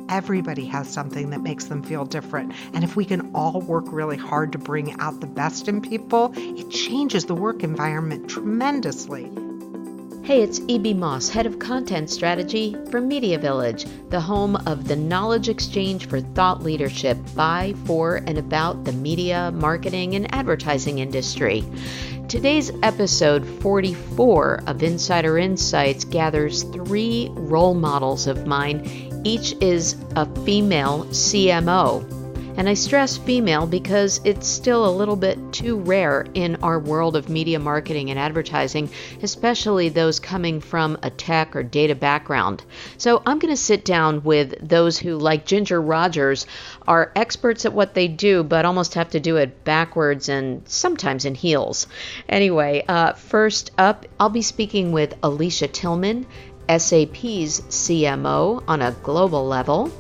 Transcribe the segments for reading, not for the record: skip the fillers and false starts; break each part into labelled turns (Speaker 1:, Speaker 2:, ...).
Speaker 1: Everybody has something that makes them feel different. And if we can all work really hard to bring out the best in people, it changes the work environment tremendously.
Speaker 2: Hey, it's E.B. Moss, Head of Content Strategy for MediaVillage, the home of the knowledge exchange for thought leadership by, for, and about the media, marketing, and advertising industry. Today's episode 44 of Insider InSites gathers 3 role models of mine. Each is a female CMO. And I stress female because it's still a little bit too rare in our world of media marketing and advertising, especially those coming from a tech or data background. So I'm going to sit down with those who, like Ginger Rogers, are experts at what they do, but almost have to do it backwards and sometimes in heels. Anyway, first up, I'll be speaking with Alicia Tillman, SAP's CMO on a global level.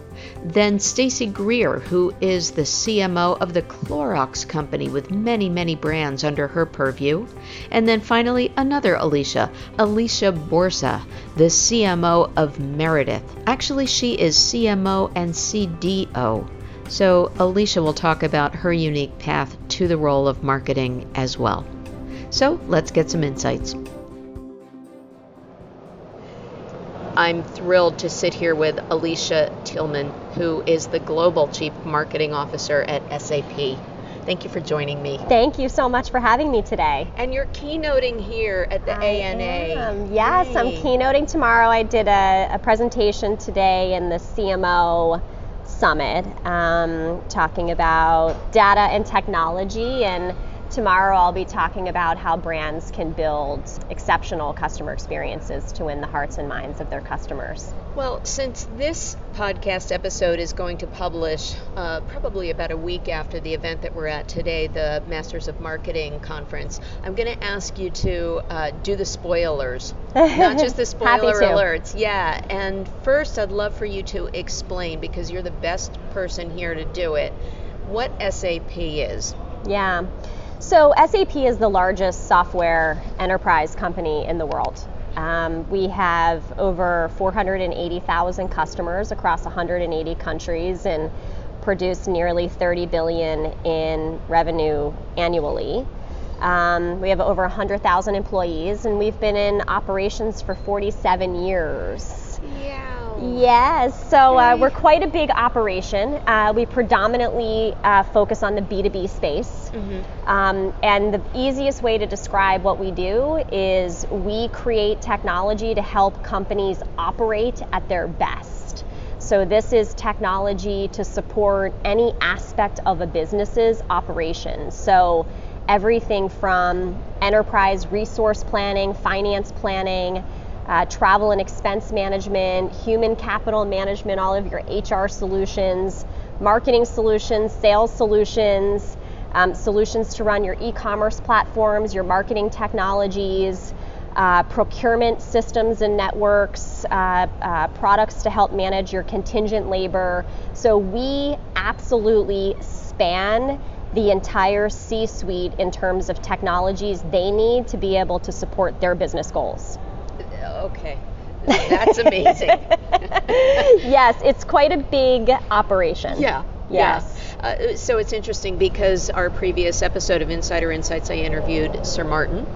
Speaker 2: Then Stacy Grier, who is the CMO of the Clorox Company with many, many brands under her purview. And then finally, another Alicia Borsa, the CMO of Meredith. Actually, she is CMO and CDO. So Alicia will talk about her unique path to the role of marketing as well. So let's get some insights. I'm thrilled to sit here with Alicia Tillman, who is the Global Chief Marketing Officer at SAP. Thank you for joining me.
Speaker 3: Thank you so much for having me today.
Speaker 2: And you're keynoting here at the ANA.
Speaker 3: Yes, I'm keynoting tomorrow. I did a presentation today in the CMO Summit, talking about data and technology, and tomorrow I'll be talking about how brands can build exceptional customer experiences to win the hearts and minds of their customers.
Speaker 2: Well, since this podcast episode is going to publish probably about a week after the event that we're at today, the Masters of Marketing Conference, I'm going to ask you to do the spoilers, not just the spoiler alerts. Yeah, and first I'd love for you to explain, because you're the best person here to do it, what SAP is.
Speaker 3: Yeah. So SAP is the largest software enterprise company in the world. We have over 480,000 customers across 180 countries and produce nearly 30 billion in revenue annually. We have over 100,000 employees, and we've been in operations for 47 years.
Speaker 2: Yeah.
Speaker 3: Yes, so we're quite a big operation. We predominantly focus on the B2B space. Mm-hmm. And the easiest way to describe what we do is we create technology to help companies operate at their best. So this is technology to support any aspect of a business's operation. So everything from enterprise resource planning, finance planning, travel and expense management, human capital management, all of your HR solutions, marketing solutions, sales solutions, solutions to run your e-commerce platforms, your marketing technologies, procurement systems and networks, products to help manage your contingent labor. So we absolutely span the entire C-suite in terms of technologies they need to be able to support their business goals.
Speaker 2: Okay, that's amazing.
Speaker 3: Yes, it's quite a big operation.
Speaker 2: Yeah.
Speaker 3: Yes.
Speaker 2: Yeah. So it's interesting because our previous episode of Insider InSites, I interviewed Sir Martin,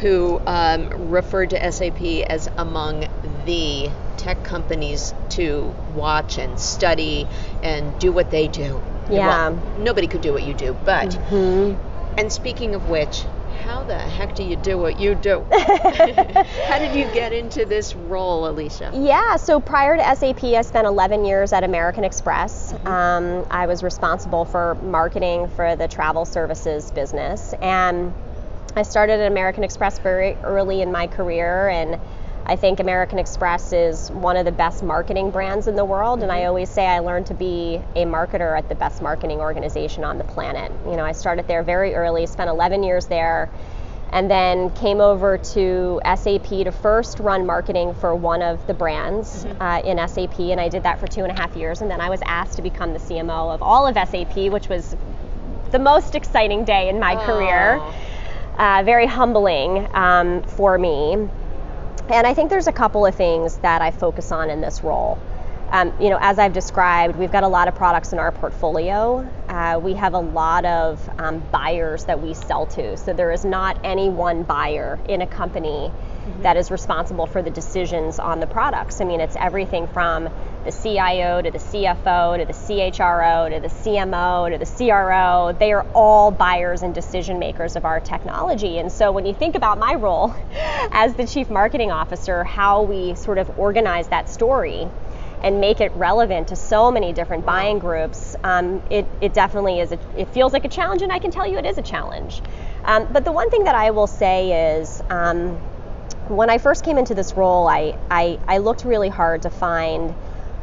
Speaker 2: who referred to SAP as among the tech companies to watch and study and do what they do.
Speaker 3: Yeah.
Speaker 2: Well, nobody could do what you do, but, and speaking of which, how the heck do you do what you do? How did you get into this role, Alicia?
Speaker 3: Yeah, so prior to SAP, I spent 11 years at American Express. I was responsible for marketing for the travel services business. And I started at American Express very early in my career, and I think American Express is one of the best marketing brands in the world, and I always say I learned to be a marketer at the best marketing organization on the planet. You know, I started there very early, spent 11 years there, and then came over to SAP to first run marketing for one of the brands in SAP, and I did that for 2.5 years, and then I was asked to become the CMO of all of SAP, which was the most exciting day in my career. Very humbling for me. And I think there's a couple of things that I focus on in this role. As I've described, we've got a lot of products in our portfolio. We have a lot of buyers that we sell to. So there is not any one buyer in a company that is responsible for the decisions on the products. I mean, it's everything from the CIO to the CFO to the CHRO to the CMO to the CRO. They are all buyers and decision makers of our technology. And so when you think about my role as the Chief Marketing Officer, how we sort of organize that story and make it relevant to so many different buying groups, it definitely is. It feels like a challenge, and I can tell you it is a challenge. But the one thing that I will say is, when I first came into this role, I looked really hard to find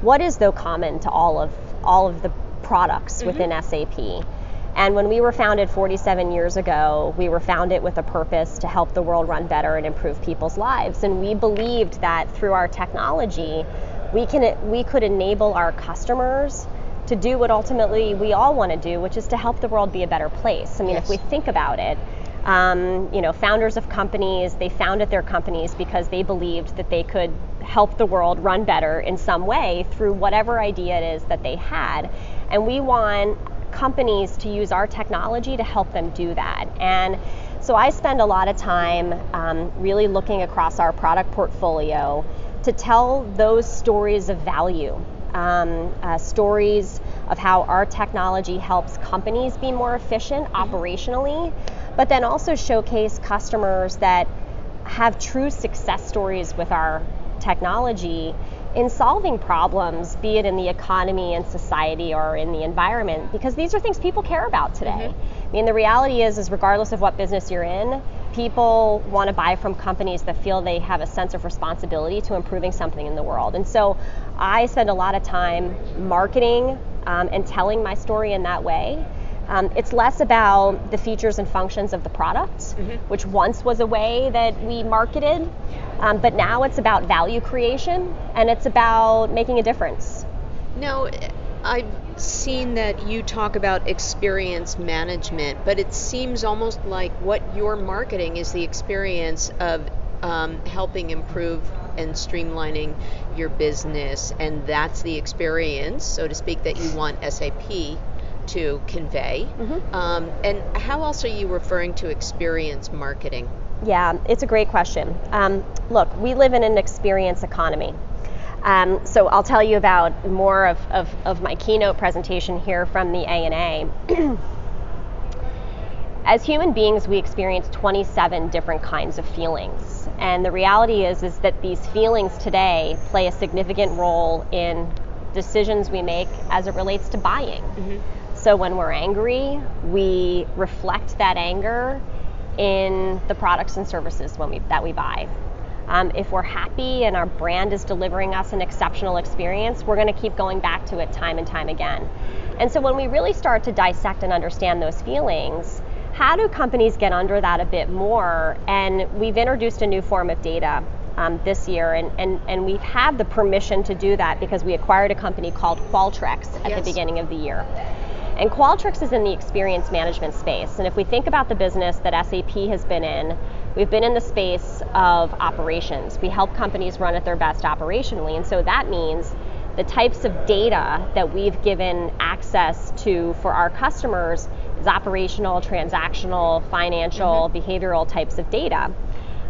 Speaker 3: what is though common to all of the products within SAP. And when we were founded 47 years ago, we were founded with a purpose to help the world run better and improve people's lives. And we believed that through our technology, we could enable our customers to do what ultimately we all want to do, which is to help the world be a better place. I mean, if we think about it, founders of companies, they founded their companies because they believed that they could help the world run better in some way through whatever idea it is that they had. And we want companies to use our technology to help them do that. And so I spend a lot of time really looking across our product portfolio to tell those stories of value, stories of how our technology helps companies be more efficient operationally, but then also showcase customers that have true success stories with our technology in solving problems, be it in the economy and society or in the environment, because these are things people care about today. I mean, the reality is regardless of what business you're in, people want to buy from companies that feel they have a sense of responsibility to improving something in the world. And so I spend a lot of time marketing and telling my story in that way. It's less about the features and functions of the product, which once was a way that we marketed, but now it's about value creation and it's about making a difference.
Speaker 2: Now, I've seen that you talk about experience management, but it seems almost like what you're marketing is the experience of helping improve and streamlining your business, and that's the experience, so to speak, that you want SAP to convey. And how else are you referring to experience marketing?
Speaker 3: Yeah, it's a great question. Look, we live in an experience economy. So I'll tell you about more of my keynote presentation here from the ANA. As human beings, we experience 27 different kinds of feelings. And the reality is that these feelings today play a significant role in decisions we make as it relates to buying. So when we're angry, we reflect that anger in the products and services that we buy. If we're happy and our brand is delivering us an exceptional experience, we're going to keep going back to it time and time again. And so when we really start to dissect and understand those feelings, how do companies get under that a bit more? And we've introduced a new form of data this year, and we've had the permission to do that because we acquired a company called Qualtrics at the beginning of the year. And Qualtrics is in the experience management space. And if we think about the business that SAP has been in, we've been in the space of operations. We help companies run at their best operationally. And so that means the types of data that we've given access to for our customers is operational, transactional, financial, behavioral types of data.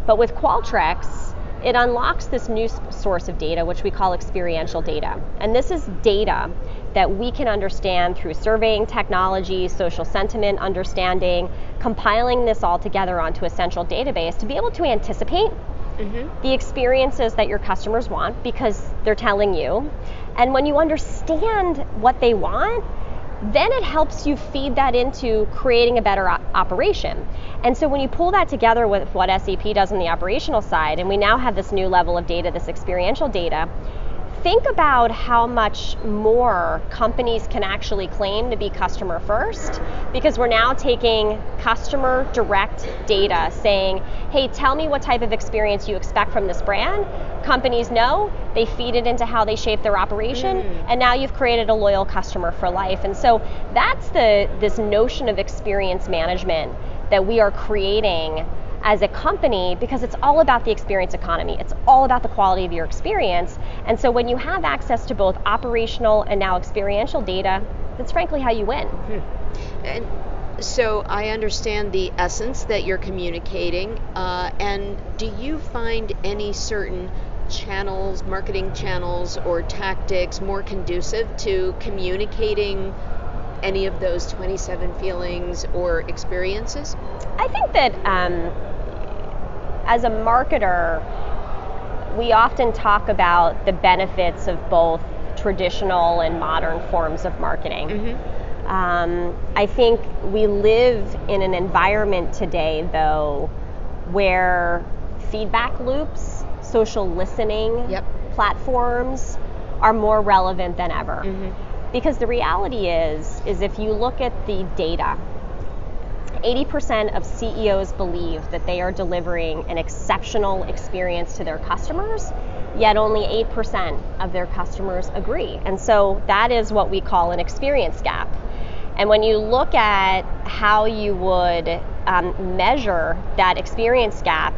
Speaker 3: But with Qualtrics, it unlocks this new source of data, which we call experiential data. And this is data that we can understand through surveying technology, social sentiment understanding, compiling this all together onto a central database to be able to anticipate the experiences that your customers want because they're telling you. And when you understand what they want, then it helps you feed that into creating a better operation. And so when you pull that together with what SAP does on the operational side, and we now have this new level of data, this experiential data, think about how much more companies can actually claim to be customer first, because we're now taking customer direct data saying, hey, tell me what type of experience you expect from this brand. Companies know, they feed it into how they shape their operation, and now you've created a loyal customer for life. And so that's this notion of experience management that we are creating as a company, because it's all about the experience economy. It's all about the quality of your experience. And so when you have access to both operational and now experiential data, that's frankly how you win.
Speaker 2: And so I understand the essence that you're communicating. And do you find any certain channels, marketing channels or tactics more conducive to communicating any of those 27 feelings or experiences?
Speaker 3: I think that as a marketer, we often talk about the benefits of both traditional and modern forms of marketing. I think we live in an environment today, though, where feedback loops, social listening platforms are more relevant than ever. Because the reality is if you look at the data, 80% of CEOs believe that they are delivering an exceptional experience to their customers, yet only 8% of their customers agree. And so that is what we call an experience gap. And when you look at how you would measure that experience gap,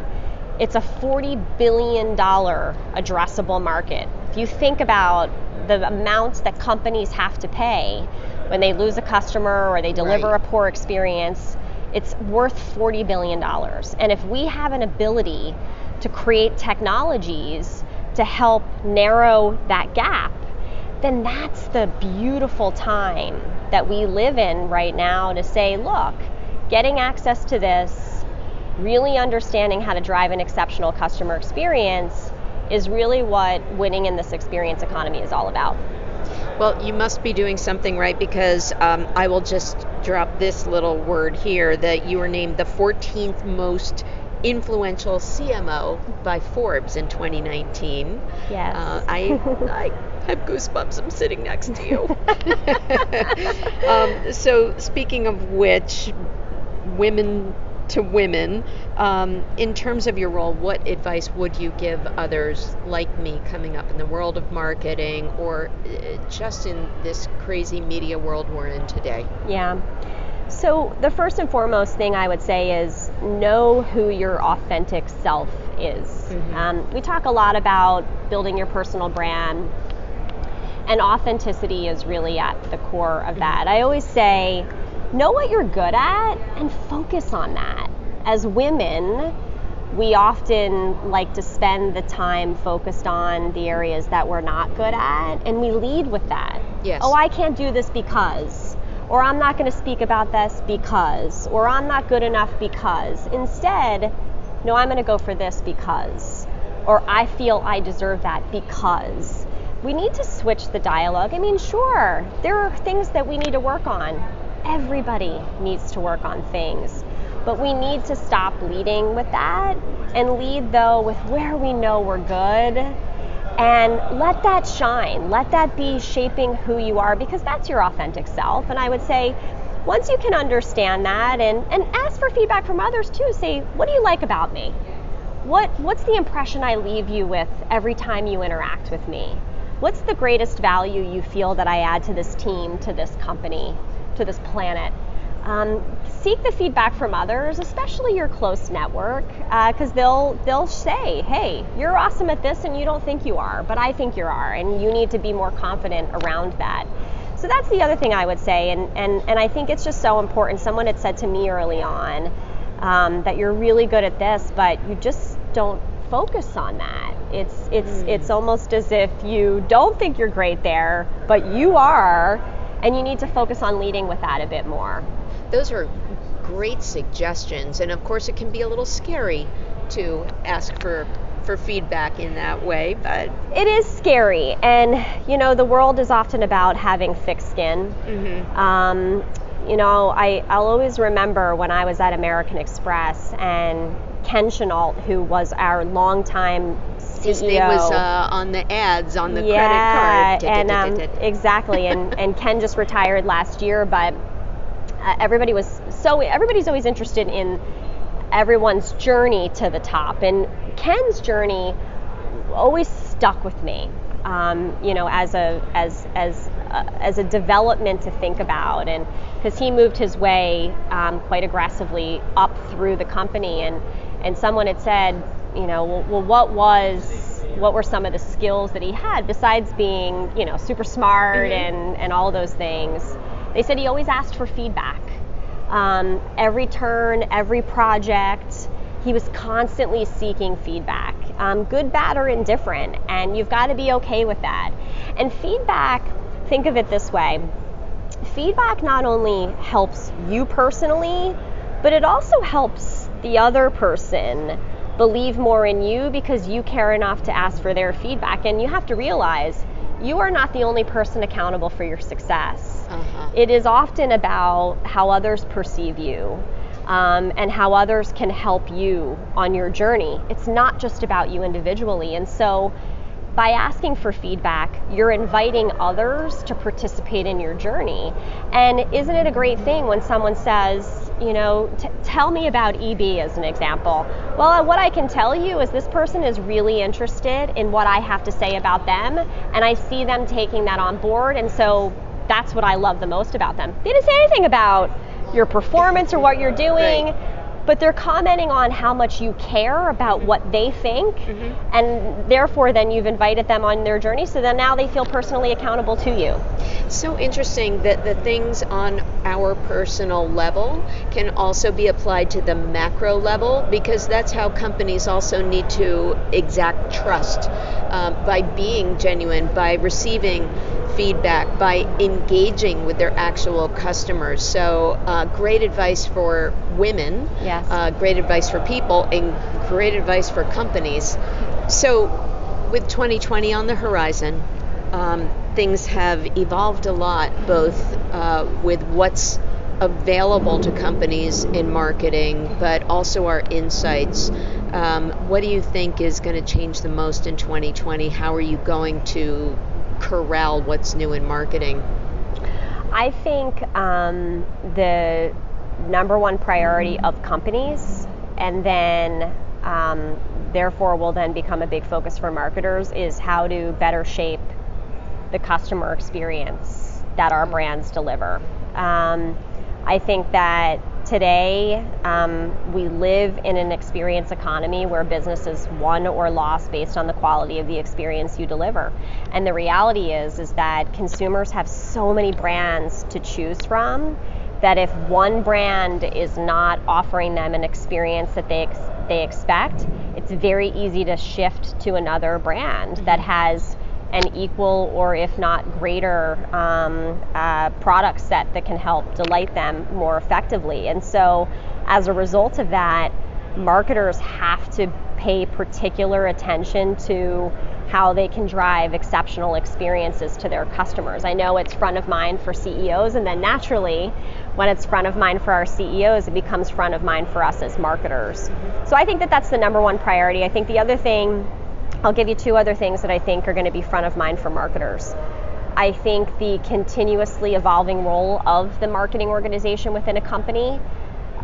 Speaker 3: it's a $40 billion addressable market. If you think about the amounts that companies have to pay when they lose a customer or they deliver a poor experience, it's worth $40 billion. And if we have an ability to create technologies to help narrow that gap, then that's the beautiful time that we live in right now to say, look, getting access to this, really understanding how to drive an exceptional customer experience is really what winning in this experience economy is all about.
Speaker 2: Well, you must be doing something right, because I will just drop this little word here that you were named the 14th most influential CMO by Forbes in 2019.
Speaker 3: Yes.
Speaker 2: I have goosebumps. I'm sitting next to you. So speaking of which, women to women, in terms of your role, what advice would you give others like me coming up in the world of marketing, or just in this crazy media world we're in today?
Speaker 3: Yeah. So the first and foremost thing I would say is know who your authentic self is. We talk a lot about building your personal brand, and authenticity is really at the core of that. I always say, know what you're good at and focus on that. As women, we often like to spend the time focused on the areas that we're not good at, and we lead with that.
Speaker 2: Yes.
Speaker 3: Oh, I can't do this because, or I'm not going to speak about this because, or I'm not good enough because. Instead, no, I'm going to go for this because, or I feel I deserve that because. We need to switch the dialogue. I mean, sure, there are things that we need to work on. Everybody needs to work on things, but we need to stop leading with that and lead, though, with where we know we're good, and let that shine. Let that be shaping who you are, because that's your authentic self. And I would say, once you can understand that and ask for feedback from others too, say, what do you like about me? What's the impression I leave you with every time you interact with me? What's the greatest value you feel that I add to this team, to this company, to this planet? Seek the feedback from others, especially your close network, because they'll say, hey, you're awesome at this and you don't think you are, but I think you are, and you need to be more confident around that. So that's the other thing I would say, and I think it's just so important. Someone had said to me early on that you're really good at this, but you just don't focus on that. It's almost as if you don't think you're great there, but you are, and you need to focus on leading with that a bit more.
Speaker 2: Those are great suggestions, and of course it can be a little scary to ask for feedback in that way, but
Speaker 3: it is scary. And the world is often about having thick skin. I'll always remember when I was at American Express, and Ken Chenault, who was our longtime CEO.
Speaker 2: His name was on the ads on the credit card.
Speaker 3: And exactly. And Ken just retired last year, but everybody's always interested in everyone's journey to the top, and Ken's journey always stuck with me. As a development to think about, and because he moved his way quite aggressively up through the company, and someone had said, well, what were some of the skills that he had besides being, super smart and all those things? They said he always asked for feedback. Every turn, every project, he was constantly seeking feedback, good, bad, or indifferent, and you've got to be okay with that. And feedback, think of it this way. Feedback not only helps you personally, but it also helps the other person believe more in you because you care enough to ask for their feedback. And you have to realize you are not the only person accountable for your success. It is often about how others perceive you, and how others can help you on your journey. It's not just about you individually. And so by asking for feedback, you're inviting others to participate in your journey. And isn't it a great thing when someone says, tell me about EB as an example? Well, what I can tell you is this person is really interested in what I have to say about them, and I see them taking that on board, and so that's what I love the most about them. They didn't say anything about your performance or what you're doing, but they're commenting on how much you care about what they think, and therefore then you've invited them on their journey, so then now they feel personally accountable to you.
Speaker 2: So interesting that the things on our personal level can also be applied to the macro level, because that's how companies also need to exact trust, by being genuine, by receiving feedback, by engaging with their actual customers. So great advice for women, great advice for people, and great advice for companies. So with 2020 on the horizon, things have evolved a lot, both with what's available to companies in marketing, but also our insights. What do you think is going to change the most in 2020? How are you going to corral what's new in marketing?
Speaker 3: I think the number one priority of companies, and then therefore will then become a big focus for marketers, is how to better shape the customer experience that our brands deliver. I think that today we live in an experience economy where business is won or lost based on the quality of the experience you deliver. And the reality is that consumers have so many brands to choose from that if one brand is not offering them an experience that they expect, it's very easy to shift to another brand that has an equal or if not greater product set that can help delight them more effectively. And so as a result of that, marketers have to pay particular attention to how they can drive exceptional experiences to their customers. I know it's front of mind for CEOs, and then naturally, when it's front of mind for our CEOs, it becomes front of mind for us as marketers. So I think that that's the number one priority. I think the other thing, I'll give you two other things that I think are going to be front of mind for marketers. I think the continuously evolving role of the marketing organization within a company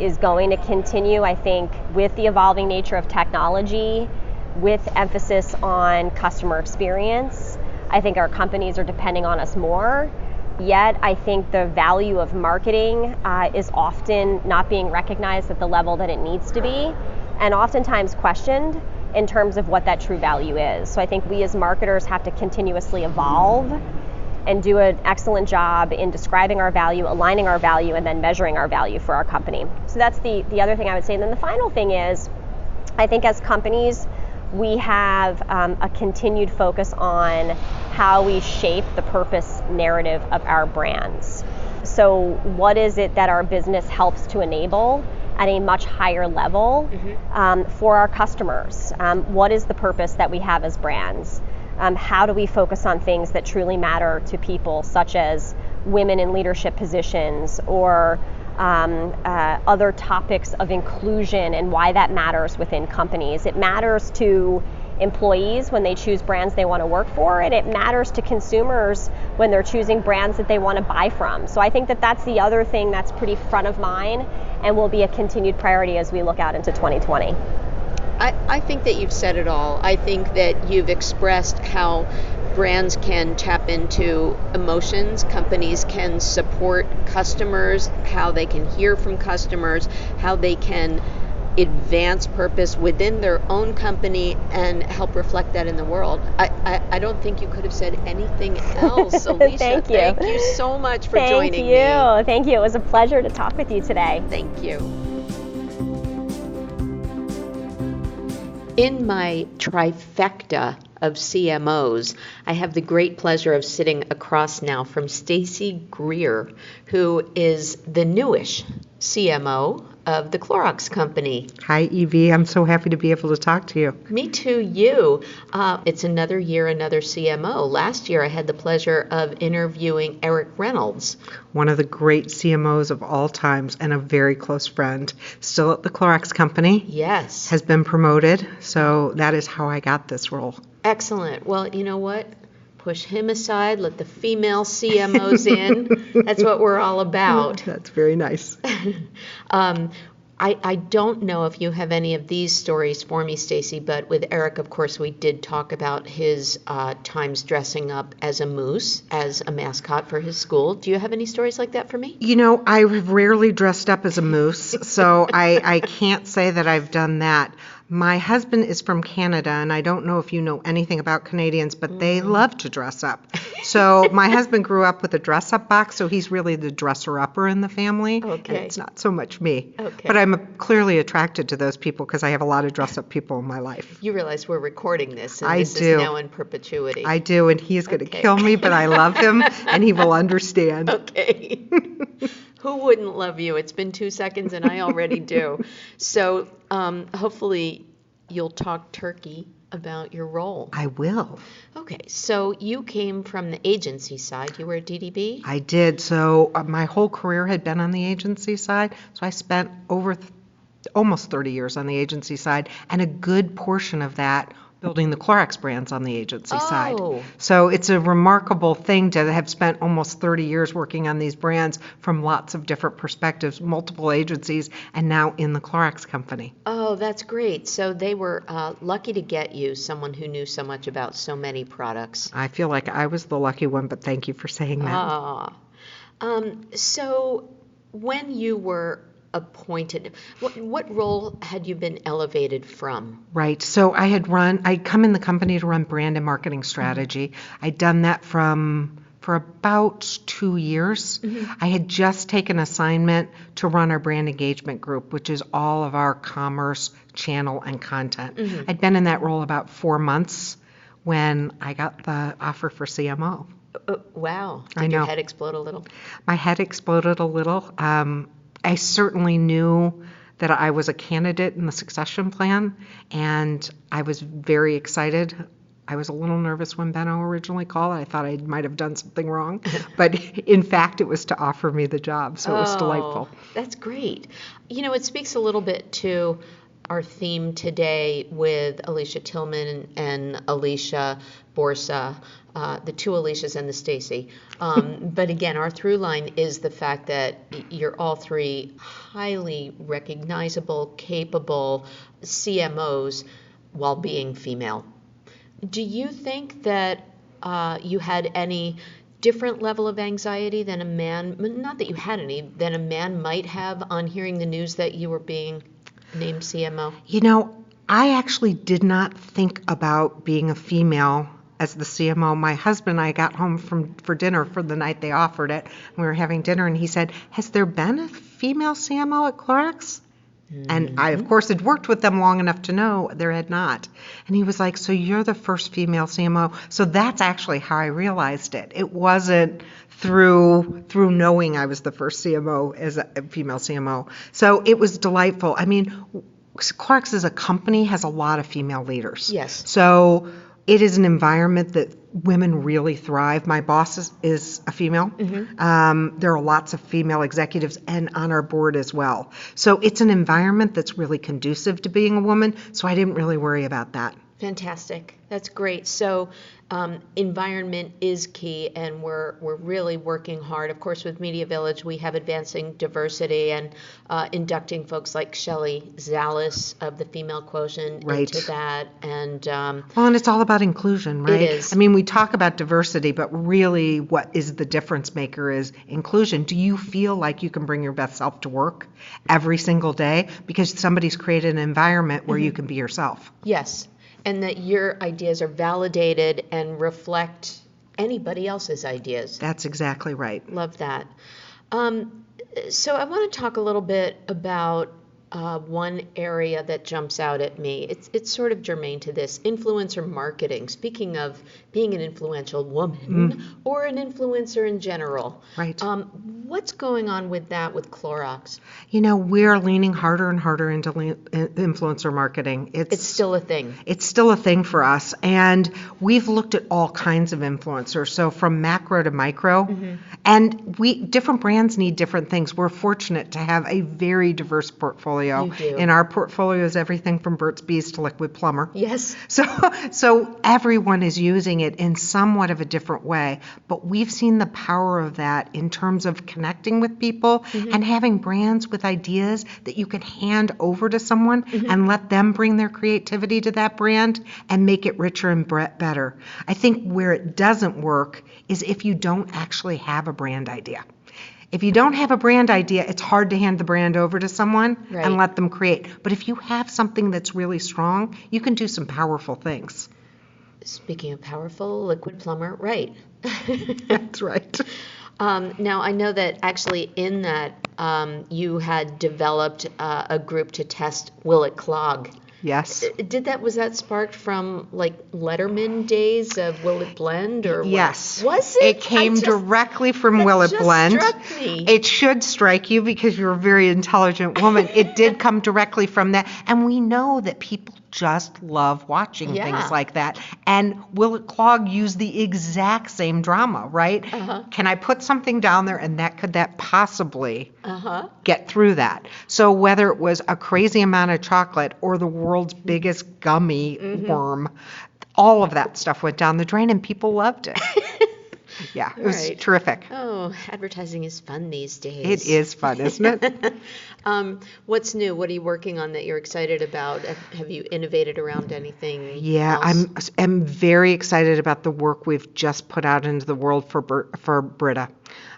Speaker 3: is going to continue, I think, with the evolving nature of technology, with emphasis on customer experience. I think our companies are depending on us more. Yet, I think the value of marketing is often not being recognized at the level that it needs to be, and oftentimes questioned in terms of what that true value is. So I think we as marketers have to continuously evolve and do an excellent job in describing our value, aligning our value, and then measuring our value for our company. So that's the other thing I would say. And then the final thing is, I think as companies, we have a continued focus on how we shape the purpose narrative of our brands. So what is it that our business helps to enable at a much higher level for our customers? What is the purpose that we have as brands? How do we focus on things that truly matter to people, such as women in leadership positions, or other topics of inclusion and why that matters within companies? It matters to employees when they choose brands they want to work for, and it matters to consumers when they're choosing brands that they want to buy from. So I think that that's the other thing that's pretty front of mind and will be a continued priority as we look out into 2020.
Speaker 2: I think that you've said it all. I think that you've expressed how brands can tap into emotions, companies can support customers, how they can hear from customers, how they can advance purpose within their own company and help reflect that in the world. I don't think you could have said anything else, Alicia.
Speaker 3: Thank you.
Speaker 2: Thank you so much for joining me.
Speaker 3: Thank you. It was a pleasure to talk with you today.
Speaker 2: Thank you. In my trifecta of CMOs, I have the great pleasure of sitting across now from Stacy Grier, who is the newish CMO of the Clorox Company.
Speaker 1: Hi, Evie. I'm so happy to be able to talk to you.
Speaker 2: Me too, you. It's another year, another CMO. Last year, I had the pleasure of interviewing Eric Reynolds.
Speaker 1: One of the great CMOs of all times and a very close friend. Still at the Clorox Company.
Speaker 2: Yes.
Speaker 1: Has been promoted. So that is how I got this role.
Speaker 2: Excellent. Well, you know what? Push him aside, let the female CMOs in. That's what we're all about.
Speaker 1: That's very nice.
Speaker 2: I don't know if you have any of these stories for me, Stacy, but with Eric, of course, we did talk about his times dressing up as a moose, as a mascot for his school. Do you have any stories like that for me?
Speaker 1: You know, I have rarely dressed up as a moose, so I can't say that I've done that. My husband is from Canada, and I don't know if you know anything about Canadians, but they love to dress up. So my husband grew up with a dress-up box, so he's really the dresser-upper in the family.
Speaker 2: Okay.
Speaker 1: And it's not so much me.
Speaker 2: Okay.
Speaker 1: But I'm clearly attracted to those people because I have a lot of dress-up people in my life.
Speaker 2: You realize we're recording this, and
Speaker 1: I
Speaker 2: this
Speaker 1: do.
Speaker 2: is now in perpetuity.
Speaker 1: I do, and he is going to
Speaker 2: Okay.
Speaker 1: kill me, but I love him, and he will understand.
Speaker 2: Okay. Who wouldn't love you? It's been 2 seconds, and I already do. So hopefully you'll talk turkey about your role.
Speaker 1: I will.
Speaker 2: Okay, so you came from the agency side. You were at DDB?
Speaker 1: I did. So my whole career had been on the agency side. So I spent over almost 30 years on the agency side, and a good portion of that building the Clorox brands on the agency side. So it's a remarkable thing to have spent almost 30 years working on these brands from lots of different perspectives, multiple agencies, and now in the Clorox Company.
Speaker 2: Oh, that's great. So they were lucky to get you, someone who knew so much about so many products.
Speaker 1: I feel like I was the lucky one, but thank you for saying that.
Speaker 2: So when you were appointed, what role had you been elevated from?
Speaker 1: Right. So I'd come in the company to run brand and marketing strategy. Mm-hmm. I'd done that for about 2 years. Mm-hmm. I had just taken assignment to run our brand engagement group, which is all of our commerce, channel, and content. Mm-hmm. I'd been in that role about 4 months when I got the offer for CMO.
Speaker 2: Wow.
Speaker 1: I know.
Speaker 2: Your head explode a little?
Speaker 1: My head exploded a little. I certainly knew that I was a candidate in the succession plan, and I was very excited. I was a little nervous when Benno originally called. I thought I might have done something wrong, but in fact, it was to offer me the job, so it was delightful.
Speaker 2: That's great. You know, it speaks a little bit to our theme today with Alicia Tillman and Alicia Borsa, the two Alicias and the Stacy. But again, our through line is the fact that you're all three highly recognizable, capable CMOs while being female. Do you think that you had any different level of anxiety than a man, not that you had any, than a man might have on hearing the news that you were being named CMO? You
Speaker 1: know, I actually did not think about being a female as the CMO. My husband and I got home for dinner for the night they offered it. We were having dinner, and he said, "Has there been a female CMO at Clorox?" Mm-hmm. And I, of course, had worked with them long enough to know there had not. And he was like, "So you're the first female CMO?" So that's actually how I realized it. It wasn't through knowing I was the first CMO as a female CMO. So it was delightful. I mean, Clorox as a company has a lot of female leaders.
Speaker 2: Yes.
Speaker 1: So it is an environment that women really thrive. My boss is a female. Mm-hmm. There are lots of female executives and on our board as well. So it's an environment that's really conducive to being a woman. So I didn't really worry about that.
Speaker 2: Fantastic. That's great. So environment is key, and we're really working hard. Of course, with MediaVillage, we have advancing diversity and inducting folks like Shelley Zallis of the Female Quotient into that. And
Speaker 1: well, and it's all about inclusion, right?
Speaker 2: It is.
Speaker 1: I mean, we talk about diversity, but really what is the difference maker is inclusion. Do you feel like you can bring your best self to work every single day because somebody's created an environment where you can be yourself?
Speaker 2: Yes. And that your ideas are validated and reflect anybody else's ideas.
Speaker 1: That's exactly right.
Speaker 2: Love that. So I want to talk a little bit about one area that jumps out at me. It's sort of germane to this, influencer marketing. Speaking of being an influential woman or an influencer in general.
Speaker 1: Right.
Speaker 2: What's going on with that with Clorox?
Speaker 1: You know, we're leaning harder and harder into influencer marketing.
Speaker 2: It's still a thing.
Speaker 1: It's still a thing for us. And we've looked at all kinds of influencers, so from macro to micro. And different brands need different things. We're fortunate to have a very diverse portfolio.
Speaker 2: You do.
Speaker 1: In our portfolio is everything from Burt's Bees to Liquid Plumber.
Speaker 2: Yes.
Speaker 1: So everyone is using it in somewhat of a different way. But we've seen the power of that in terms of connecting with people and having brands with ideas that you can hand over to someone and let them bring their creativity to that brand and make it richer and better. I think where it doesn't work is if you don't actually have a brand idea. If you don't have a brand idea, it's hard to hand the brand over to someone and let them create. But if you have something that's really strong, you can do some powerful things.
Speaker 2: Speaking of powerful, Liquid Plumber, right.
Speaker 1: That's right.
Speaker 2: Now, I know that actually in that you had developed a group to test Will It Clog?
Speaker 1: Yes.
Speaker 2: Was that sparked from like Letterman days of Will It Blend or
Speaker 1: yes.
Speaker 2: what? Was it?
Speaker 1: It came directly from Will It Blend.
Speaker 2: Struck me.
Speaker 1: It should strike you because you're a very intelligent woman. It did come directly from that. And we know that people just love watching things like that. And Will It Clog used the exact same drama, right? Can I put something down there and could that possibly get through that? So whether it was a crazy amount of chocolate or the world's biggest gummy worm, all of that stuff went down the drain and people loved it. Yeah, it was terrific.
Speaker 2: Oh, advertising is fun these days.
Speaker 1: It is fun, isn't it?
Speaker 2: What's new? What are you working on that you're excited about? Have you innovated around anything else?
Speaker 1: I'm very excited about the work we've just put out into the world for Brita.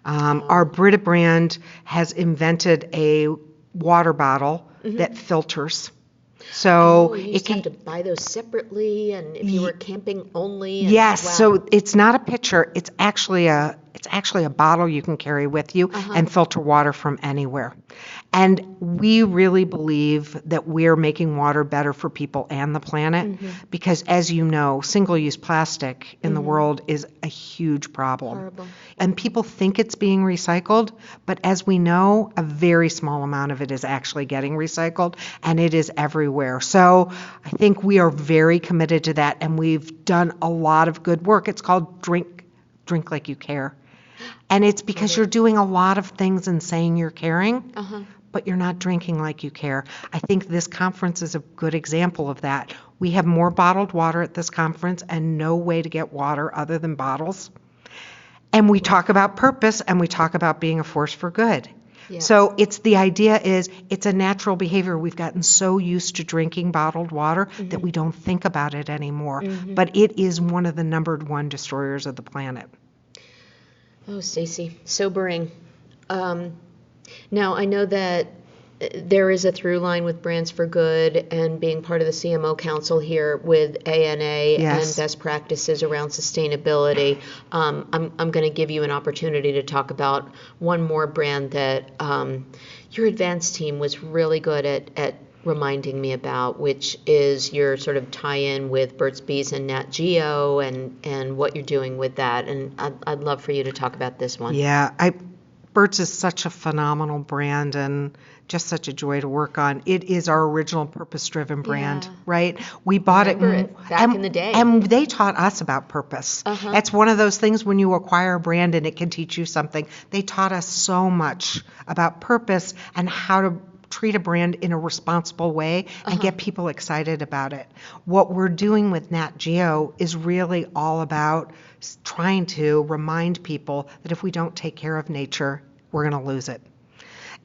Speaker 1: Our Brita brand has invented a water bottle that filters. So
Speaker 2: you used to have to buy those separately, and if you were camping only.
Speaker 1: Yes, so it's not a pitcher. It's actually a bottle you can carry with you and filter water from anywhere. And we really believe that we're making water better for people and the planet because, as you know, single-use plastic in the world is a huge problem.
Speaker 2: Horrible.
Speaker 1: And people think it's being recycled, but as we know, a very small amount of it is actually getting recycled, and it is everywhere. So I think we are very committed to that, and we've done a lot of good work. It's called Drink Like You Care. And it's because you're doing a lot of things and saying you're caring, but you're not drinking like you care. I think this conference is a good example of that. We have more bottled water at this conference and no way to get water other than bottles. And we talk about purpose and we talk about being a force for good. Yes. So the idea is it's a natural behavior. We've gotten so used to drinking bottled water that we don't think about it anymore. But it is one of the numbered one destroyers of the planet.
Speaker 2: Oh, Stacey, sobering. Now, I know that there is a through line with Brands for Good and being part of the CMO Council here with ANA and best practices around sustainability. I'm going to give you an opportunity to talk about one more brand that your advanced team was really good at reminding me about, which is your sort of tie-in with Burt's Bees and Nat Geo and what you're doing with that. And I'd love for you to talk about this one.
Speaker 1: Yeah, Burt's is such a phenomenal brand and just such a joy to work on. It is our original purpose-driven brand, right? We bought it
Speaker 2: back in the day.
Speaker 1: And they taught us about purpose. That's one of those things when you acquire a brand and it can teach you something. They taught us so much about purpose and how treat a brand in a responsible way and get people excited about it. What we're doing with Nat Geo is really all about trying to remind people that if we don't take care of nature, we're going to lose it.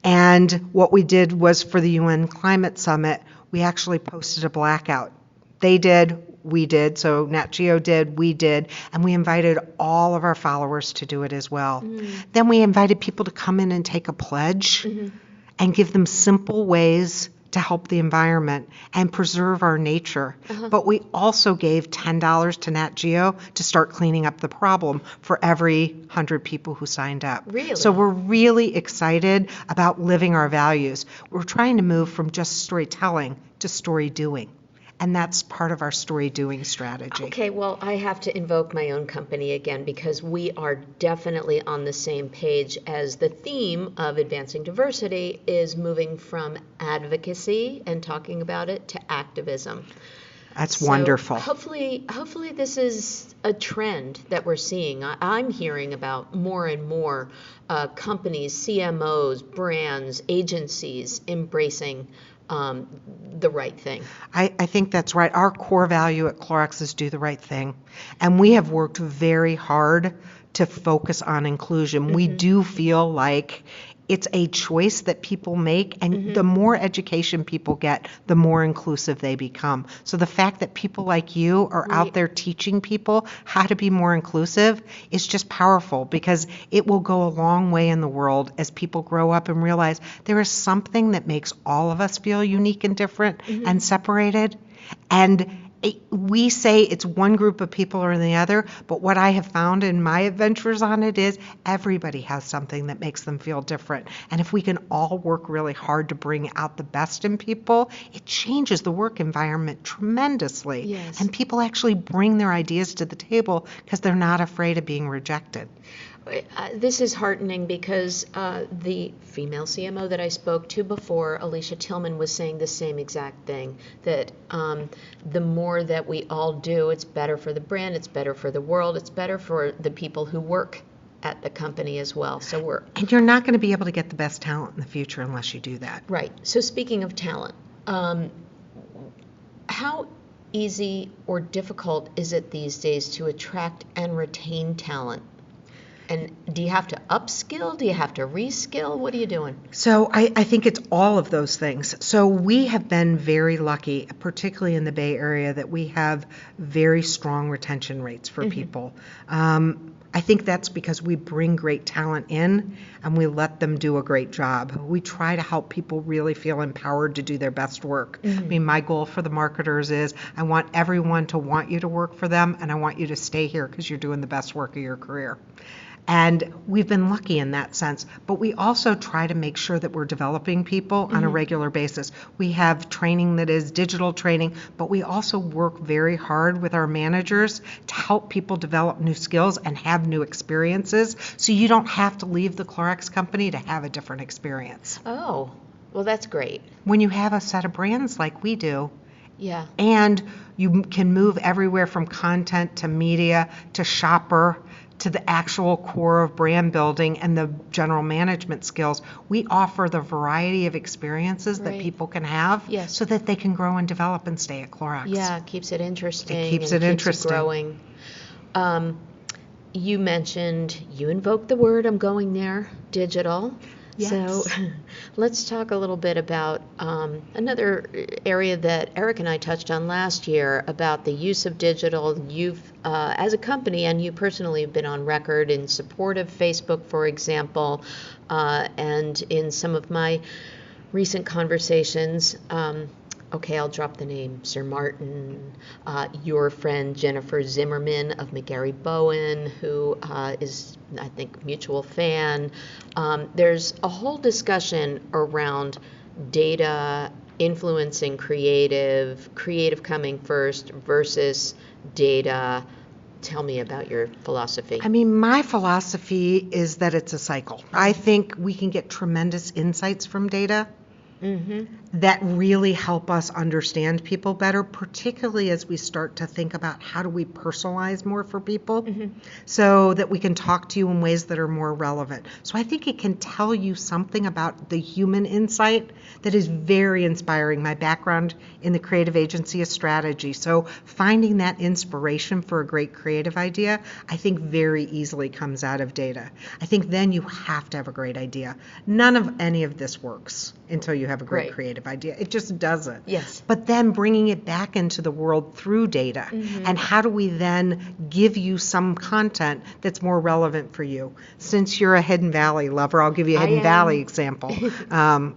Speaker 1: And what we did was for the UN Climate Summit, we actually posted a blackout. They did, we did, so Nat Geo did, we did, and we invited all of our followers to do it as well. Then we invited people to come in and take a pledge and give them simple ways to help the environment and preserve our nature. But we also gave $10 to Nat Geo to start cleaning up the problem for every 100 people who signed up.
Speaker 2: Really?
Speaker 1: So we're really excited about living our values. We're trying to move from just storytelling to story doing. And that's part of our story doing strategy.
Speaker 2: Okay, well, I have to invoke my own company again because we are definitely on the same page as the theme of advancing diversity is moving from advocacy and talking about it to activism.
Speaker 1: That's wonderful.
Speaker 2: Hopefully this is a trend that we're seeing. I'm hearing about more and more companies, CMOs, brands, agencies embracing the right thing.
Speaker 1: I think that's right. Our core value at Clorox is do the right thing. And we have worked very hard to focus on inclusion. We do feel like it's a choice that people make, and the more education people get, the more inclusive they become. So the fact that people like you are out there teaching people how to be more inclusive is just powerful, because it will go a long way in the world as people grow up and realize there is something that makes all of us feel unique and different and separated. And we say it's one group of people or the other, but what I have found in my adventures on it is everybody has something that makes them feel different. And if we can all work really hard to bring out the best in people, it changes the work environment tremendously.
Speaker 2: Yes.
Speaker 1: And people actually bring their ideas to the table because they're not afraid of being rejected.
Speaker 2: This is heartening because the female CMO that I spoke to before, Alicia Tillman, was saying the same exact thing, that the more that we all do, it's better for the brand, it's better for the world, it's better for the people who work at the company as well. So
Speaker 1: And you're not going to be able to get the best talent in the future unless you do that.
Speaker 2: Right. So speaking of talent, how easy or difficult is it these days to attract and retain talent? And do you have to upskill? Do you have to reskill? What are you doing?
Speaker 1: So I think it's all of those things. So we have been very lucky, particularly in the Bay Area, that we have very strong retention rates for people. I think that's because we bring great talent in and we let them do a great job. We try to help people really feel empowered to do their best work. I mean, my goal for the marketers is I want everyone to want you to work for them, and I want you to stay here because you're doing the best work of your career. And we've been lucky in that sense, but we also try to make sure that we're developing people on a regular basis. We have training that is digital training, but we also work very hard with our managers to help people develop new skills and have new experiences, so you don't have to leave the Clorox Company to have a different experience.
Speaker 2: Oh, well, that's great.
Speaker 1: When you have a set of brands like we do,
Speaker 2: Yeah.
Speaker 1: and you can move everywhere from content to media to shopper to the actual core of brand building and the general management skills, we offer the variety of experiences that people can have so that they can grow and develop and stay at Clorox.
Speaker 2: Yeah, it keeps it interesting.
Speaker 1: It keeps
Speaker 2: and
Speaker 1: it interesting.
Speaker 2: Growing. You mentioned, you invoked the word, I'm going there, digital.
Speaker 1: Yes.
Speaker 2: So let's talk a little bit about another area that Eric and I touched on last year about the use of digital. You've, as a company, and you personally have been on record in support of Facebook, for example, and in some of my recent conversations, okay, I'll drop the name, Sir Martin, your friend Jennifer Zimmerman of McGarry Bowen, who is, I think, mutual fan. There's a whole discussion around data influencing creative coming first versus data. Tell me about your philosophy.
Speaker 1: I mean, my philosophy is that it's a cycle. I think we can get tremendous insights from data, that really help us understand people better, particularly as we start to think about how do we personalize more for people so that we can talk to you in ways that are more relevant. So I think it can tell you something about the human insight that is very inspiring. My background in the creative agency is strategy. So finding that inspiration for a great creative idea, I think very easily comes out of data. I think then you have to have a great idea. None of any of this works until you have a great creative idea. It just doesn't.
Speaker 2: Yes.
Speaker 1: But then bringing it back into the world through data, and how do we then give you some content that's more relevant for you? Since you're a Hidden Valley lover, I'll give you a Hidden Valley example.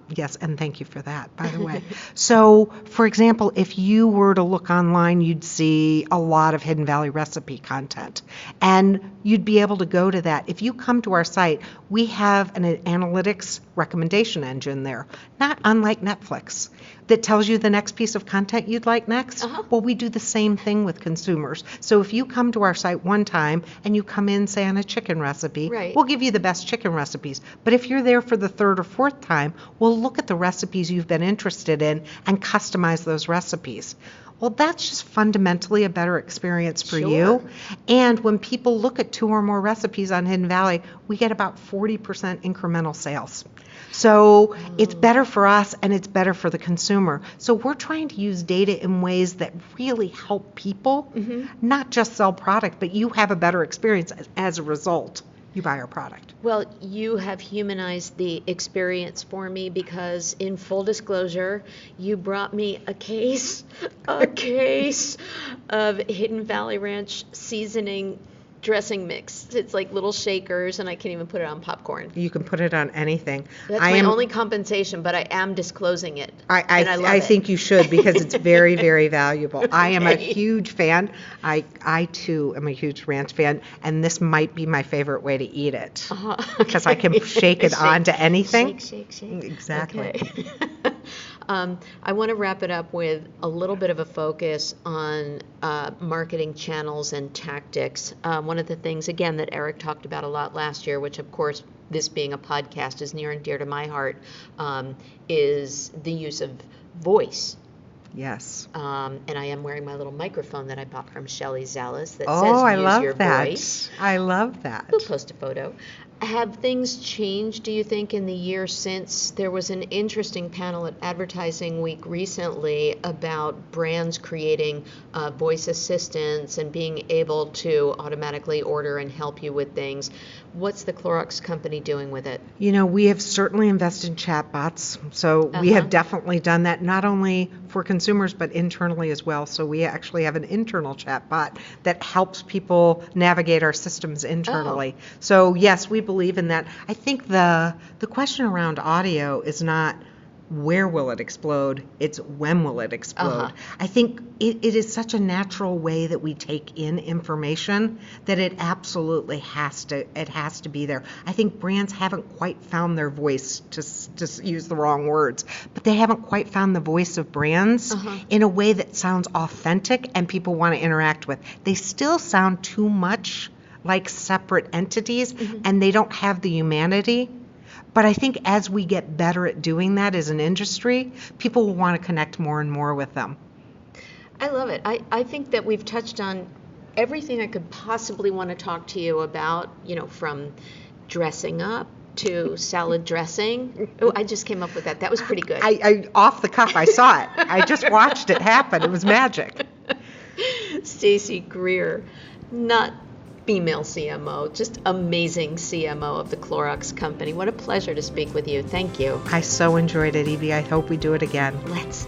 Speaker 1: Yes, and thank you for that, by the way. So, for example, if you were to look online, you'd see a lot of Hidden Valley recipe content, and you'd be able to go to that. If you come to our site, we have an analytics recommendation engine there, not unlike Netflix, that tells you the next piece of content you'd like next. Well, we do the same thing with consumers. So if you come to our site one time and you come in, say, on a chicken recipe, we'll give you the best chicken recipes. But if you're there for the third or fourth time, we'll look at the recipes you've been interested in and customize those recipes. Well, that's just fundamentally a better experience for you. And when people look at 2 or more recipes on Hidden Valley, we get about 40% incremental sales. So it's better for us and it's better for the consumer. So we're trying to use data in ways that really help people, not just sell product, but you have a better experience as a result. You buy our product.
Speaker 2: Well, you have humanized the experience for me because, in full disclosure, you brought me a case of Hidden Valley Ranch seasoning dressing mix. It's like little shakers, and I can't even put it on popcorn.
Speaker 1: You can put it on anything.
Speaker 2: That's my only compensation, but I am disclosing it.
Speaker 1: I think you should, because it's very, very valuable. I am a huge fan. I too am a huge ranch fan, and this might be my favorite way to eat it because I can shake it onto anything.
Speaker 2: Shake.
Speaker 1: Exactly.
Speaker 2: Okay. I want to wrap it up with a little bit of a focus on marketing channels and tactics. One of the things, again, that Eric talked about a lot last year, which of course, this being a podcast is near and dear to my heart, is the use of voice.
Speaker 1: Yes.
Speaker 2: And I am wearing my little microphone that I bought from Shelley Zales that says
Speaker 1: I
Speaker 2: use
Speaker 1: love
Speaker 2: your
Speaker 1: that.
Speaker 2: voice.
Speaker 1: I love that.
Speaker 2: We'll post a photo. Have things changed, do you think, in the year since? There was an interesting panel at Advertising Week recently about brands creating voice assistants and being able to automatically order and help you with things. What's the Clorox Company doing with it?
Speaker 1: You know, we have certainly invested in chatbots. So we have definitely done that, not only for consumers, but internally as well. So we actually have an internal chatbot that helps people navigate our systems internally. So yes, we believe in that. I think the question around audio is not where will it explode, it's when will it explode. I think it is such a natural way that we take in information that it absolutely has to be there. I think brands haven't quite found their voice, to use the wrong words, but they haven't quite found the voice of brands in a way that sounds authentic and people want to interact with. They still sound too much like separate entities, and they don't have the humanity. But I think as we get better at doing that as an industry, people will want to connect more and more with them.
Speaker 2: I love it. I think that we've touched on everything I could possibly want to talk to you about, you know, from dressing up to salad dressing. Oh, I just came up with that. That was pretty good.
Speaker 1: I off the cuff, I saw it. I just watched it happen. It was magic.
Speaker 2: Stacey Grier, not female CMO, just amazing CMO of the Clorox Company. What a pleasure to speak with you. Thank you.
Speaker 1: I so enjoyed it, Evie. I hope we do it again.
Speaker 2: Let's.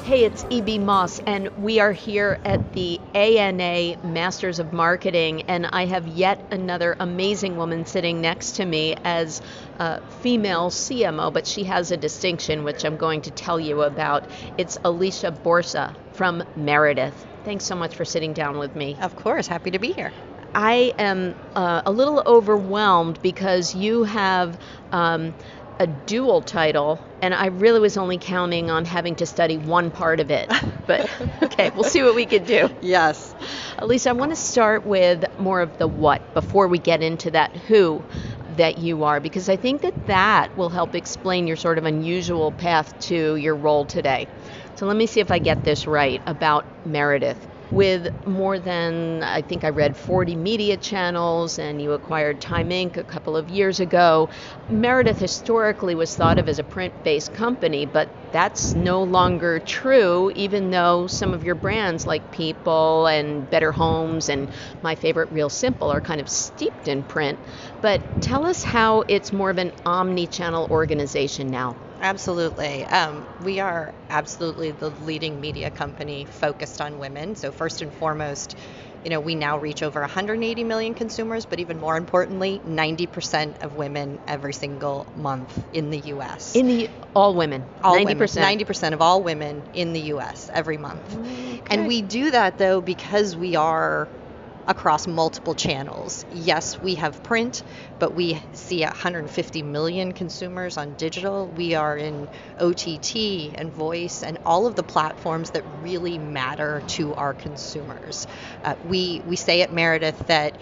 Speaker 2: Hey, it's E.B. Moss, and we are here at the ANA Masters of Marketing, and I have yet another amazing woman sitting next to me as a female CMO, but she has a distinction, which I'm going to tell you about. It's Alicia Borsa from Meredith. Thanks so much for sitting down with me.
Speaker 4: Of course, happy to be here.
Speaker 2: I am a little overwhelmed because you have a dual title, and I really was only counting on having to study one part of it. But okay, we'll see what we can do.
Speaker 4: Yes.
Speaker 2: Lisa, I want to start with more of the what before we get into that who. that you are, because I think that will help explain your sort of unusual path to your role today. So let me see if I get this right about Meredith. With more than, I think I read 40 media channels, and you acquired Time Inc. a couple of years ago, Meredith historically was thought of as a print-based company, but that's no longer true, even though some of your brands like People and Better Homes and my favorite Real Simple are kind of steeped in print. But tell us how it's more of an omni-channel organization now.
Speaker 4: Absolutely. We are absolutely the leading media company focused on women. So first and foremost, we now reach over 180 million consumers, but even more importantly, 90% of women every single month in the U.S.
Speaker 2: All women?
Speaker 4: All
Speaker 2: 90%?
Speaker 4: Women. 90% of all women in the U.S. every month. Okay. And we do that, though, because we are across multiple channels. Yes, we have print, but we see 150 million consumers on digital. We are in OTT and voice and all of the platforms that really matter to our consumers. We say at Meredith that,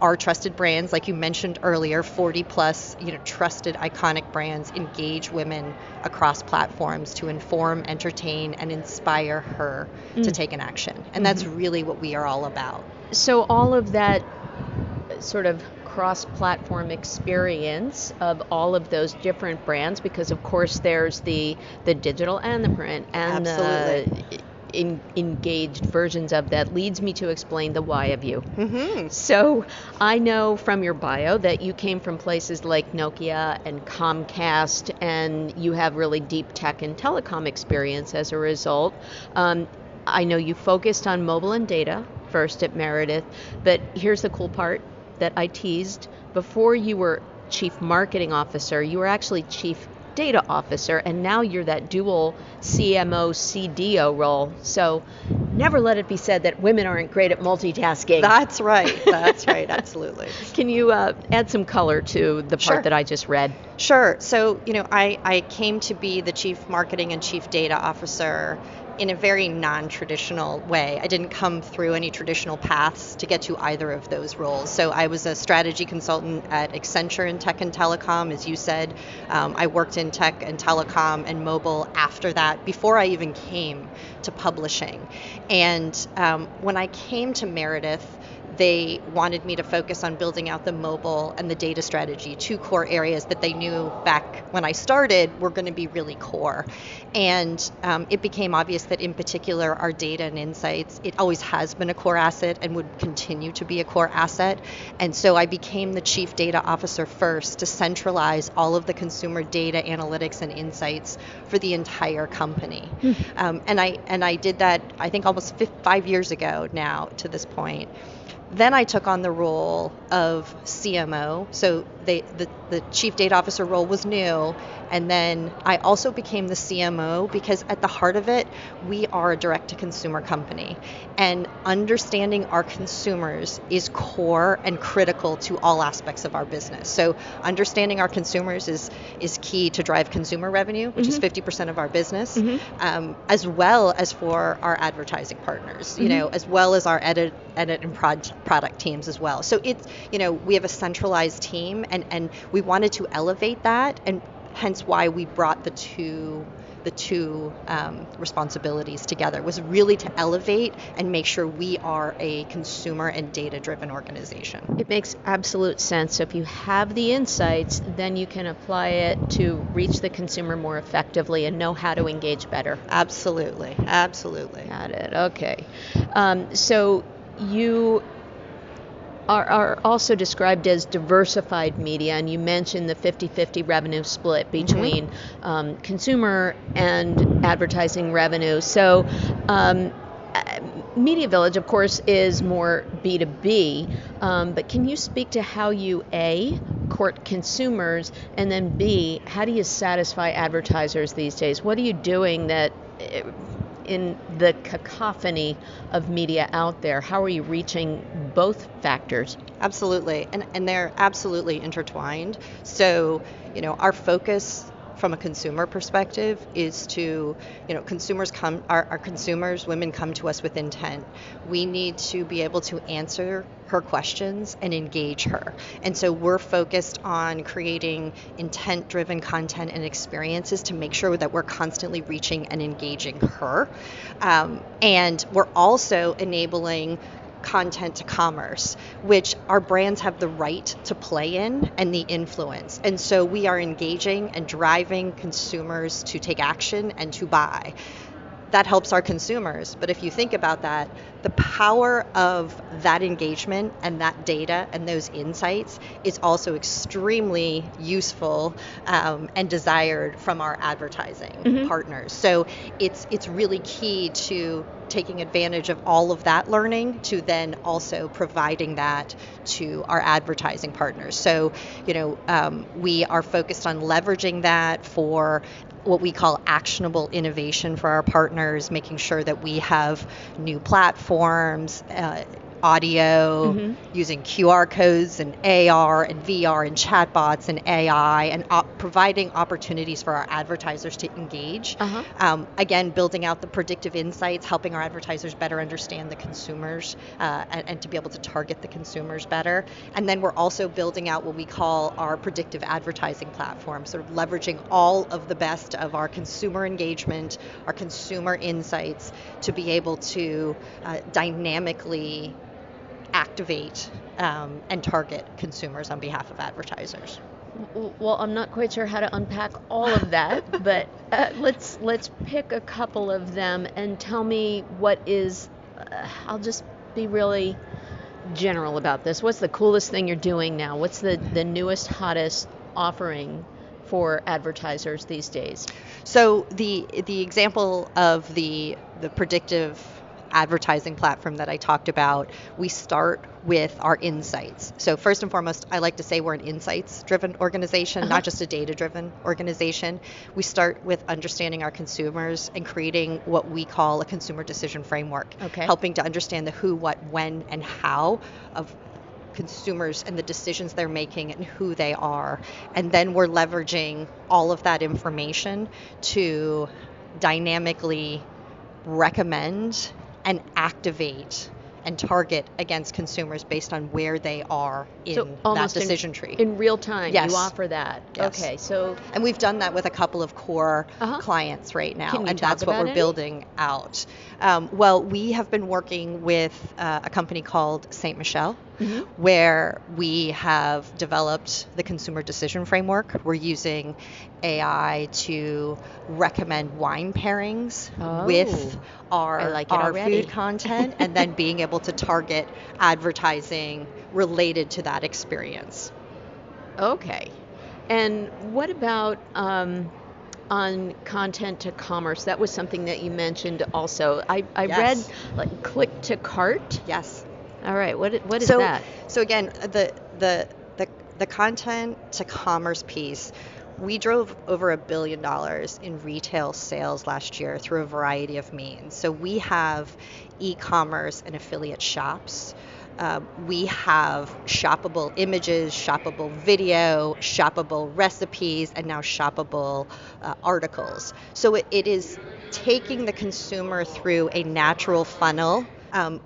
Speaker 4: our trusted brands, like you mentioned earlier, 40 plus, trusted iconic brands engage women across platforms to inform, entertain, and inspire her to take an action. And that's really what we are all about.
Speaker 2: So all of that sort of cross-platform experience of all of those different brands, because of course there's the digital and the print and
Speaker 4: Absolutely.
Speaker 2: the engaged versions of that, leads me to explain the why of you.
Speaker 4: Mm-hmm.
Speaker 2: So I know from your bio that you came from places like Nokia and Comcast, and you have really deep tech and telecom experience as a result. I know you focused on mobile and data first at Meredith, but here's the cool part that I teased. Before you were chief marketing officer, you were actually chief data officer, and now you're that dual CMO CDO role. So never let it be said that women aren't great at multitasking.
Speaker 4: That's right. That's right. Absolutely.
Speaker 2: Can you add some color to the part that I just read?
Speaker 4: Sure. So, I came to be the chief marketing and chief data officer in a very non-traditional way. I didn't come through any traditional paths to get to either of those roles. So I was a strategy consultant at Accenture in tech and telecom, as you said. I worked in tech and telecom and mobile after that, before I even came to publishing. And when I came to Meredith, they wanted me to focus on building out the mobile and the data strategy, two core areas that they knew back when I started were going to be really core. And it became obvious that in particular our data and insights, it always has been a core asset and would continue to be a core asset. And so I became the chief data officer first to centralize all of the consumer data analytics and insights for the entire company. And I did that, I think, almost 5 years ago now to this point. Then I took on the role of CMO. So the chief data officer role was new. And then I also became the CMO because at the heart of it, we are a direct-to-consumer company. And understanding our consumers is core and critical to all aspects of our business. So understanding our consumers is key to drive consumer revenue, which is 50% of our business, as well as for our advertising partners, as well as our edit and product teams as well. So it's, we have a centralized team, and we wanted to elevate that, and hence why we brought the two responsibilities together, was really to elevate and make sure we are a consumer and data-driven organization.
Speaker 2: It makes absolute sense. So if you have the insights, then you can apply it to reach the consumer more effectively and know how to engage better.
Speaker 4: Absolutely.
Speaker 2: Got it. Okay. So you are also described as diversified media, and you mentioned the 50-50 revenue split between consumer and advertising revenue. So MediaVillage, of course, is more B2B, but can you speak to how you, A, court consumers, and then B, how do you satisfy advertisers these days? What are you doing that in the cacophony of media out there, how are you reaching both factors?
Speaker 4: Absolutely, and they're absolutely intertwined. So, our focus from a consumer perspective is to, our consumers, women come to us with intent. We need to be able to answer her questions and engage her. And so we're focused on creating intent-driven content and experiences to make sure that we're constantly reaching and engaging her. And we're also enabling content to commerce, which our brands have the right to play in and the influence. And so we are engaging and driving consumers to take action and to buy. That helps our consumers. But if you think about that, the power of that engagement and that data and those insights is also extremely useful and desired from our advertising partners. So it's really key to taking advantage of all of that learning to then also providing that to our advertising partners. So, we are focused on leveraging that for what we call actionable innovation for our partners, making sure that we have new platforms, audio, using QR codes and AR and VR and chatbots and AI, and providing opportunities for our advertisers to engage. Again, building out the predictive insights, helping our advertisers better understand the consumers and to be able to target the consumers better. And then we're also building out what we call our predictive advertising platform, sort of leveraging all of the best of our consumer engagement, our consumer insights to be able to dynamically activate and target consumers on behalf of advertisers.
Speaker 2: Well, I'm not quite sure how to unpack all of that, but let's pick a couple of them and tell me what is, I'll just be really general about this. What's the coolest thing you're doing now? What's the newest, hottest offering for advertisers these days?
Speaker 4: So the example of the predictive advertising platform that I talked about, we start with our insights. So first and foremost, I like to say we're an insights-driven organization, not just a data-driven organization. We start with understanding our consumers and creating what we call a consumer decision framework, helping to understand the who, what, when, and how of consumers and the decisions they're making and who they are. And then we're leveraging all of that information to dynamically recommend and activate and target against consumers based on where they are in that decision tree.
Speaker 2: In real time,
Speaker 4: yes.
Speaker 2: You offer that.
Speaker 4: Yes.
Speaker 2: Okay, so...
Speaker 4: And we've done that with a couple of core clients right now, and that's what we're building out. Well, we have been working with a company called St. Michel, where we have developed the consumer decision framework. We're using AI to recommend wine pairings with our food content, and then being able to target advertising related to that experience.
Speaker 2: Okay. And what about on content to commerce? That was something that you mentioned also. I read like click to cart.
Speaker 4: Yes.
Speaker 2: All right. What is that?
Speaker 4: So again, the content to commerce piece, we drove over $1 billion in retail sales last year through a variety of means. So we have e-commerce and affiliate shops. We have shoppable images, shoppable video, shoppable recipes, and now shoppable articles. So it is taking the consumer through a natural funnel.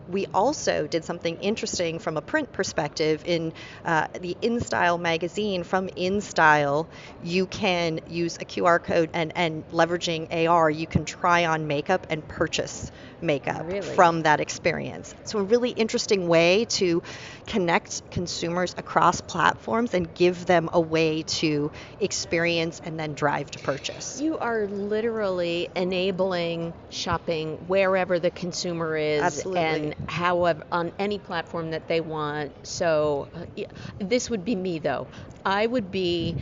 Speaker 4: We also did something interesting from a print perspective in the InStyle magazine. From InStyle, you can use a QR code and leveraging AR, you can try on makeup and purchase makeup from that experience. So a really interesting way to connect consumers across platforms and give them a way to experience and then drive to purchase.
Speaker 2: You are literally enabling shopping wherever the consumer is.
Speaker 4: Absolutely.
Speaker 2: And however, on any platform that they want. So this would be me though. I would be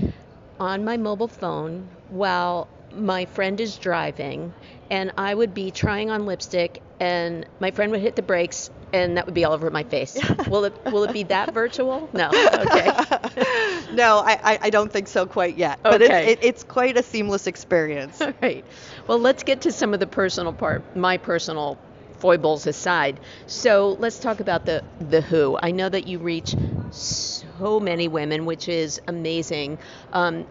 Speaker 2: on my mobile phone while my friend is driving, and I would be trying on lipstick, and my friend would hit the brakes, and that would be all over my face. Will it be that virtual? No. Okay.
Speaker 4: No, I don't think so quite yet.
Speaker 2: Okay.
Speaker 4: But it's quite a seamless experience.
Speaker 2: All right. Well, let's get to some of the personal part, my personal foibles aside. So let's talk about the who. I know that you reach so many women, which is amazing.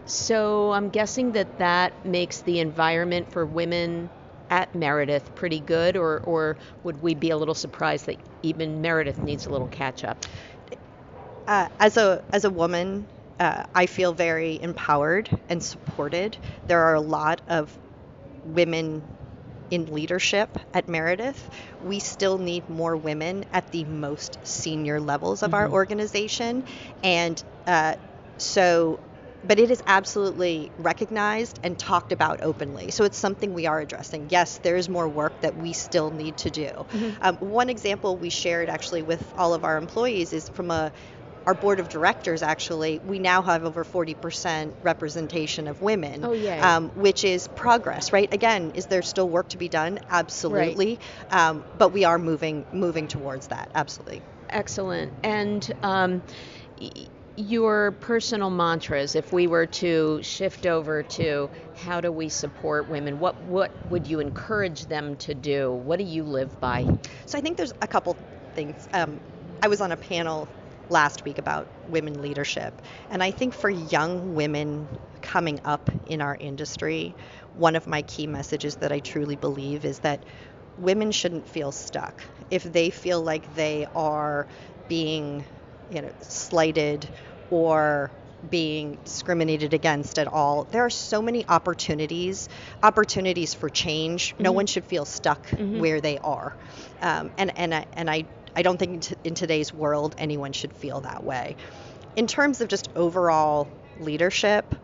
Speaker 2: So I'm guessing that makes the environment for women at Meredith pretty good, or would we be a little surprised that even Meredith needs a little catch up?
Speaker 4: As a woman, I feel very empowered and supported. There are a lot of women in leadership at Meredith. We still need more women at the most senior levels of our organization. And but it is absolutely recognized and talked about openly. So it's something we are addressing. Yes, there is more work that we still need to do. One example we shared actually with all of our employees is from our board of directors. Actually, we now have over 40% representation of women, which is progress, right? Again, is there still work to be done? Absolutely. Right. But we are moving towards that. Absolutely.
Speaker 2: Excellent. And your personal mantras, if we were to shift over to how do we support women, what would you encourage them to do? What do you live by?
Speaker 4: So I think there's a couple things. I was on a panel last week about women leadership, and I think for young women coming up in our industry, one of my key messages that I truly believe is that women shouldn't feel stuck. If they feel like they are being slighted or being discriminated against at all, there are so many opportunities for change. No one should feel stuck where they are, and I don't think in today's world anyone should feel that way. In terms of just overall leadership,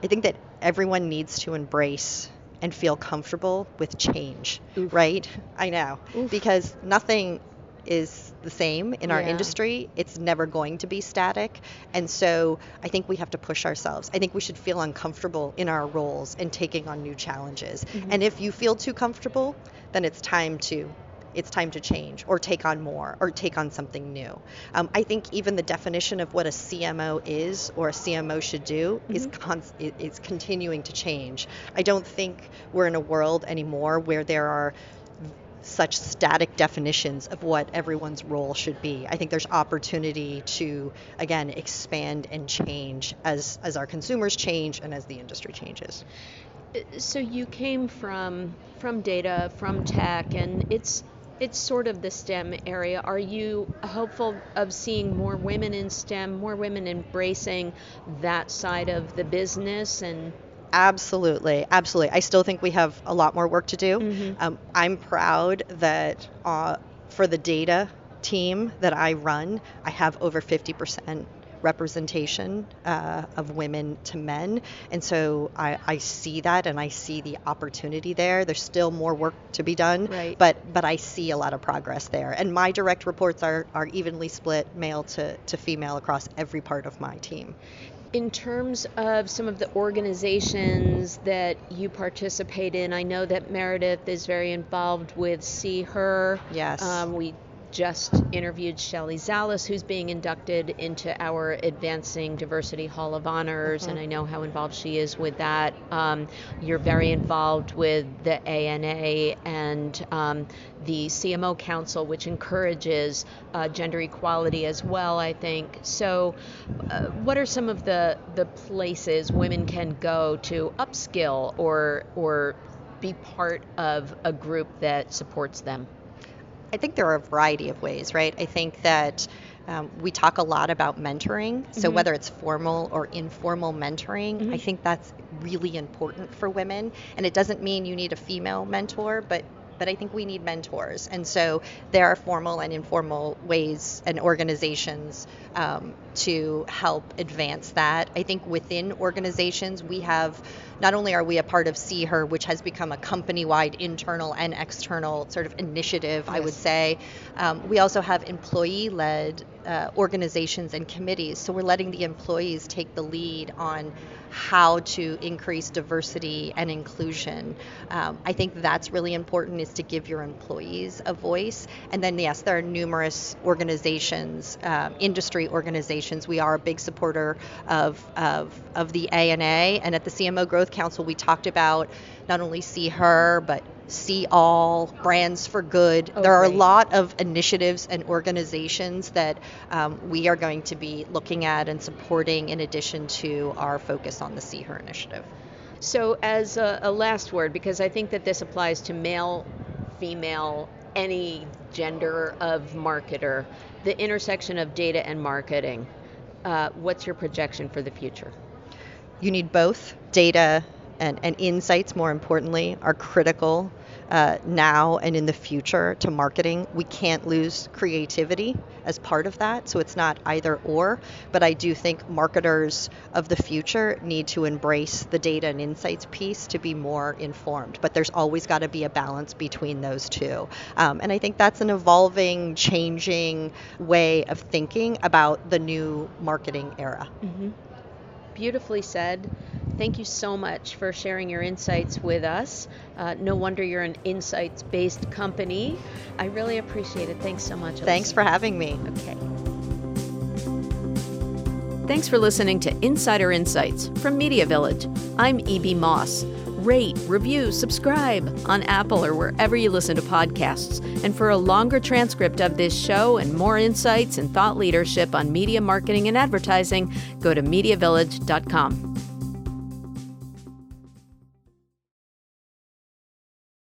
Speaker 4: I think that everyone needs to embrace and feel comfortable with change. Oof. Right? I know. Oof. Because nothing is the same in our industry. It's never going to be static. And so I think we have to push ourselves. I think we should feel uncomfortable in our roles and taking on new challenges. And if you feel too comfortable, then it's time to change or take on more or take on something new. I think even the definition of what a CMO is or a CMO should do is continuing to change. I don't think we're in a world anymore where there are such static definitions of what everyone's role should be. I think there's opportunity to, again, expand and change as our consumers change and as the industry changes.
Speaker 2: So you came from data, from tech, and it's sort of the STEM area. Are you hopeful of seeing more women in STEM, more women embracing that side of the business? And
Speaker 4: Absolutely. I still think we have a lot more work to do. I'm proud that for the data team that I run, I have over 50% representation of women to men. And so I see that, and I see the opportunity there. There's still more work to be done, right. but I see a lot of progress there. And my direct reports are evenly split male to female across every part of my team.
Speaker 2: In terms of some of the organizations that you participate in, I know that Meredith is very involved with See Her.
Speaker 4: Yes.
Speaker 2: We just interviewed Shelley Zalis, who's being inducted into our Advancing Diversity Hall of Honors, and I know how involved she is with that. You're very involved with the ANA and the CMO Council, which encourages gender equality as well, I think. So what are some of the places women can go to upskill or be part of a group that supports them?
Speaker 4: I think there are a variety of ways, right? I think that we talk a lot about mentoring. So whether it's formal or informal mentoring, I think that's really important for women. And it doesn't mean you need a female mentor, but I think we need mentors. And so there are formal and informal ways and organizations to help advance that. I think within organizations, we have, not only are we a part of See Her, which has become a company-wide internal and external sort of initiative, yes. I would say, we also have employee-led organizations and committees. So we're letting the employees take the lead on how to increase diversity and inclusion. I think that's really important, is to give your employees a voice. And then, yes, there are numerous organizations, industry organizations. We are a big supporter of the ANA, and at the CMO Growth Council, we talked about not only See Her, but See All, Brands for Good. There are a lot of initiatives and organizations that we are going to be looking at and supporting in addition to our focus on the See Her initiative.
Speaker 2: So as a last word, because I think that this applies to male, female, any gender of marketer, the intersection of data and marketing, what's your projection for the future?
Speaker 4: You need both. Data and insights, more importantly, are critical now and in the future to marketing. We can't lose creativity as part of that, so it's not either or, but I do think marketers of the future need to embrace the data and insights piece to be more informed, but there's always got to be a balance between those two. And I think that's an evolving, changing way of thinking about the new marketing era.
Speaker 2: Mm-hmm. Beautifully said. Thank you so much for sharing your insights with us. No wonder you're an insights-based company. I really appreciate it. Thanks so much.
Speaker 4: Thanks for having me.
Speaker 2: Okay. Thanks for listening to Insider Insights from MediaVillage. I'm E.B. Moss. Rate, review, subscribe on Apple or wherever you listen to podcasts. And for a longer transcript of this show and more insights and thought leadership on media marketing and advertising, go to MediaVillage.com.